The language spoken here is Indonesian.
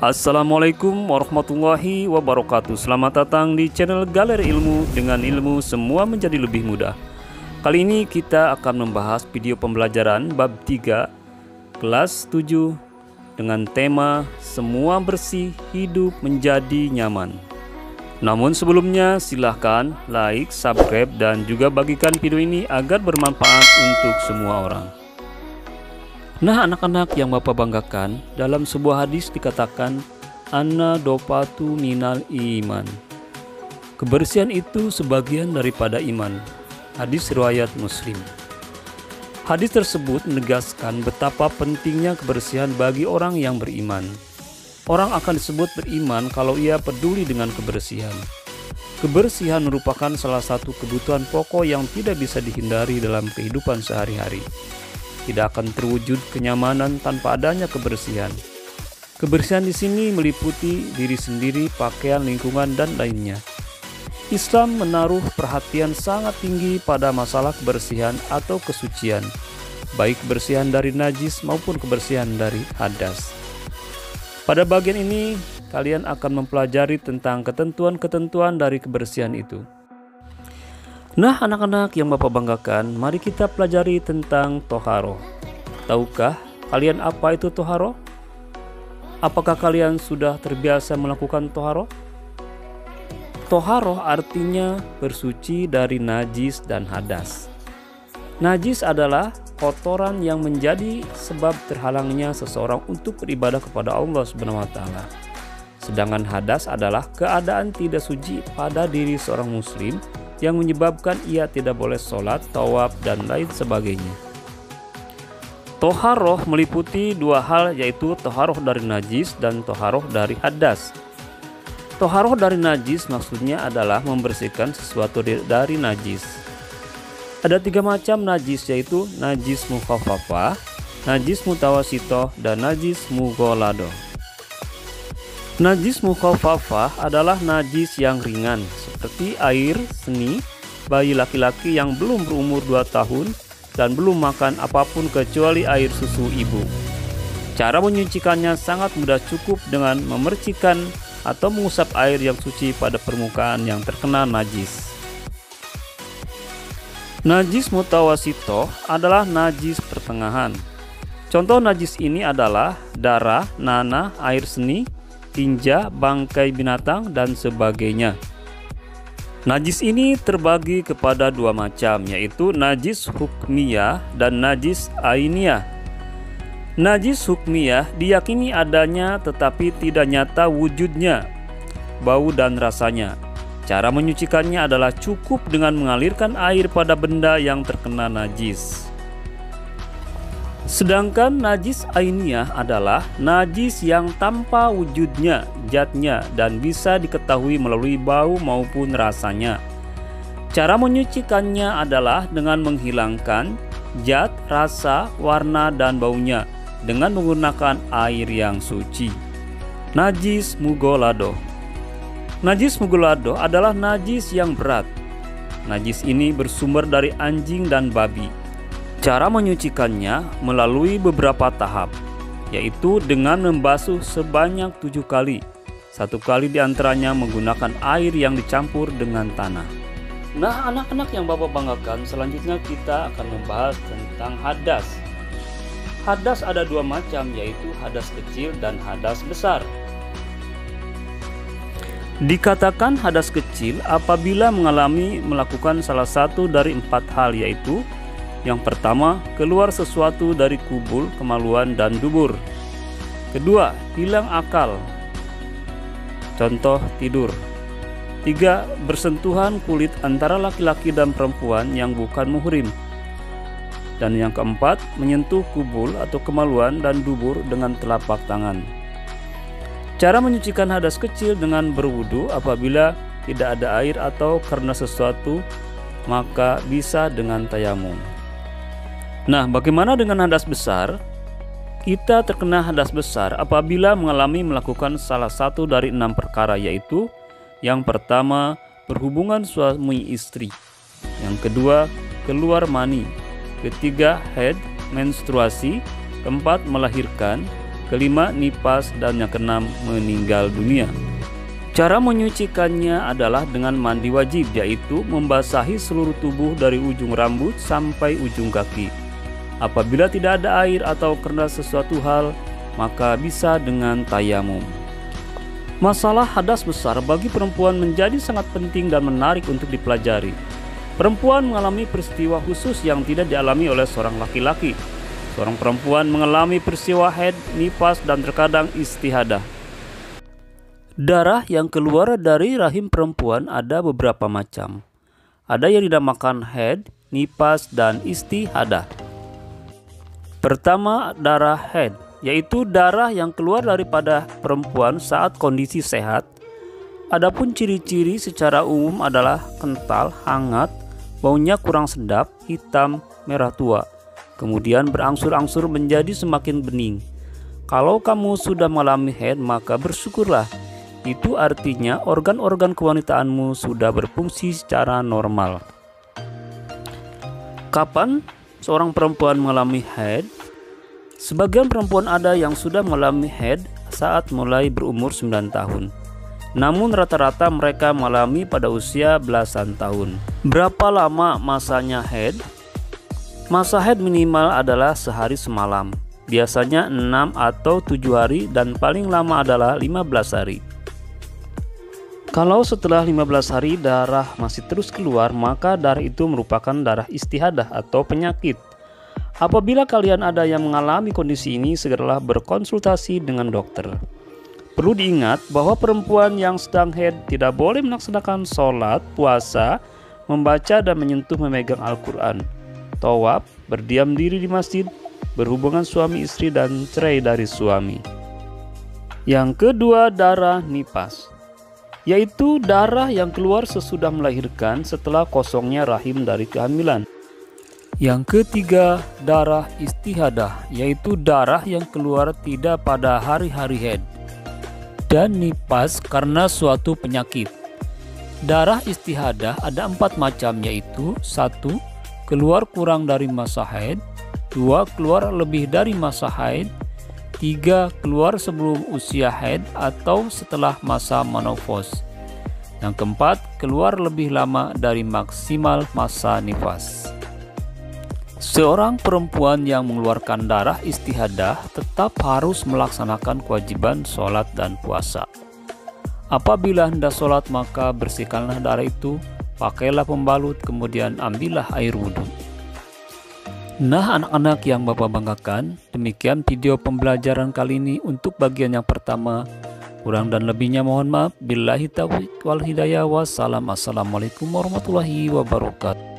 Assalamualaikum warahmatullahi wabarakatuh. Selamat datang di channel Galeri Ilmu. Dengan ilmu semua menjadi lebih mudah. Kali ini kita akan membahas video pembelajaran bab 3 kelas 7 dengan tema semua bersih hidup menjadi nyaman. Namun sebelumnya silahkan like, subscribe dan juga bagikan video ini agar bermanfaat untuk semua orang. Nah, anak-anak yang Bapak banggakan, dalam sebuah hadis dikatakan anna dopatu minal iman. Kebersihan itu sebagian daripada iman. Hadis riwayat Muslim. Hadis tersebut menegaskan betapa pentingnya kebersihan bagi orang yang beriman. Orang akan disebut beriman kalau ia peduli dengan kebersihan. Kebersihan merupakan salah satu kebutuhan pokok yang tidak bisa dihindari dalam kehidupan sehari-hari. Tidak akan terwujud kenyamanan tanpa adanya kebersihan. Kebersihan di sini meliputi diri sendiri, pakaian, lingkungan, dan lainnya. Islam menaruh perhatian sangat tinggi pada masalah kebersihan atau kesucian, baik kebersihan dari najis maupun kebersihan dari hadas. Pada bagian ini, kalian akan mempelajari tentang ketentuan-ketentuan dari kebersihan itu. Nah, anak-anak yang Bapak banggakan, mari kita pelajari tentang toharoh. Tahukah kalian apa itu toharoh? Apakah kalian sudah terbiasa melakukan toharoh? Toharoh artinya bersuci dari najis dan hadas. Najis adalah kotoran yang menjadi sebab terhalangnya seseorang untuk beribadah kepada Allah SWT. Sedangkan hadas adalah keadaan tidak suci pada diri seorang muslim yang menyebabkan ia tidak boleh sholat, tawaf, dan lain sebagainya. Toharoh meliputi dua hal, yaitu toharoh dari najis dan toharoh dari hadas. Toharoh dari najis maksudnya adalah membersihkan sesuatu dari najis. Ada 3 macam najis, yaitu najis mukhaffafah, najis mutawasitoh, dan najis mughalladhah. Najis mukhaffafah adalah najis yang ringan, seperti air seni bayi laki-laki yang belum berumur 2 tahun dan belum makan apapun kecuali air susu ibu. Cara menyucikannya sangat mudah, cukup dengan memercikan atau mengusap air yang suci pada permukaan yang terkena najis. Najis mutawasitoh adalah najis pertengahan. Contoh najis ini adalah darah, nanah, air seni, tinja, bangkai binatang, dan sebagainya. Najis ini terbagi kepada 2 macam, yaitu najis hukmiyah dan najis ainiyah. Najis hukmiyah diyakini adanya tetapi tidak nyata wujudnya, bau dan rasanya. Cara menyucikannya adalah cukup dengan mengalirkan air pada benda yang terkena najis. Sedangkan najis ainiyah adalah najis yang tanpa wujudnya, zatnya, dan bisa diketahui melalui bau maupun rasanya. Cara menyucikannya adalah dengan menghilangkan zat, rasa, warna, dan baunya dengan menggunakan air yang suci. Najis mughalladhah. Najis mughalladhah adalah najis yang berat. Najis ini bersumber dari anjing dan babi. Cara menyucikannya melalui beberapa tahap, yaitu dengan membasuh sebanyak 7 kali. 1 kali diantaranya menggunakan air yang dicampur dengan tanah. Nah, anak-anak yang Bapak banggakan, selanjutnya kita akan membahas tentang hadas. Hadas ada 2 macam, yaitu hadas kecil dan hadas besar. Dikatakan hadas kecil apabila melakukan salah satu dari 4 hal, yaitu yang pertama, keluar sesuatu dari kubul, kemaluan, dan dubur. Kedua, hilang akal. Contoh, tidur. 3. Bersentuhan kulit antara laki-laki dan perempuan yang bukan muhrim. Dan yang keempat, menyentuh kubul atau kemaluan dan dubur dengan telapak tangan. Cara menyucikan hadas kecil dengan berwudu apabila tidak ada air atau karena sesuatu, maka bisa dengan tayamum. Nah, bagaimana dengan hadas besar? Kita terkena hadas besar apabila melakukan salah satu dari 6 perkara, yaitu yang pertama, berhubungan suami istri. Yang kedua, keluar mani. Ketiga, haid, menstruasi. Keempat, melahirkan. kelima nifas, dan yang keenam meninggal dunia. Cara menyucikannya adalah dengan mandi wajib, yaitu membasahi seluruh tubuh dari ujung rambut sampai ujung kaki. Apabila tidak ada air atau karena sesuatu hal, maka bisa dengan tayamum. Masalah hadas besar bagi perempuan menjadi sangat penting dan menarik untuk dipelajari. Perempuan mengalami peristiwa khusus yang tidak dialami oleh seorang laki-laki. Seorang perempuan mengalami peristiwa haid, nifas, dan terkadang istihadah. Darah yang keluar dari rahim perempuan ada beberapa macam. Ada yang dinamakan haid, nifas, dan istihadah. Pertama, darah haid, yaitu darah yang keluar daripada perempuan saat kondisi sehat. Adapun ciri-ciri secara umum adalah kental, hangat, baunya kurang sedap, hitam, merah tua. Kemudian berangsur-angsur menjadi semakin bening. Kalau kamu sudah mengalami haid, maka bersyukurlah. Itu artinya organ-organ kewanitaanmu sudah berfungsi secara normal. Kapan seorang perempuan mengalami haid? Sebagian perempuan ada yang sudah mengalami haid saat mulai berumur 9 tahun. Namun rata-rata mereka mengalami pada usia belasan tahun. Berapa lama masanya haid? Masa haid minimal adalah sehari semalam. Biasanya 6 atau 7 hari dan paling lama adalah 15 hari. Kalau setelah 15 hari darah masih terus keluar, maka darah itu merupakan darah istihadah atau penyakit. Apabila kalian ada yang mengalami kondisi ini, segeralah berkonsultasi dengan dokter. Perlu diingat bahwa perempuan yang sedang haid tidak boleh melaksanakan sholat, puasa, membaca dan menyentuh memegang Al-Quran, tawaf, berdiam diri di masjid, berhubungan suami istri, dan cerai dari suami. Yang kedua, darah nifas, yaitu darah yang keluar sesudah melahirkan setelah kosongnya rahim dari kehamilan. Yang ketiga, darah istihadah, yaitu darah yang keluar tidak pada hari-hari haid. Dan nifas karena suatu penyakit. Darah istihadah ada 4 macam, yaitu 1. Keluar kurang dari masa haid, 2. Keluar lebih dari masa haid, 3. Keluar sebelum usia haid atau setelah masa menopause. Yang keempat, keluar lebih lama dari maksimal masa nifas. Seorang perempuan yang mengeluarkan darah istihadah tetap harus melaksanakan kewajiban sholat dan puasa. Apabila hendak sholat, maka bersihkanlah darah itu, pakailah pembalut, kemudian ambillah air wudhu. Nah anak-anak yang Bapak banggakan, demikian video pembelajaran kali ini untuk bagian yang pertama. Kurang dan lebihnya mohon maaf. Billahi taufiq wal hidayah. Wassalamualaikum warahmatullahi wabarakatuh.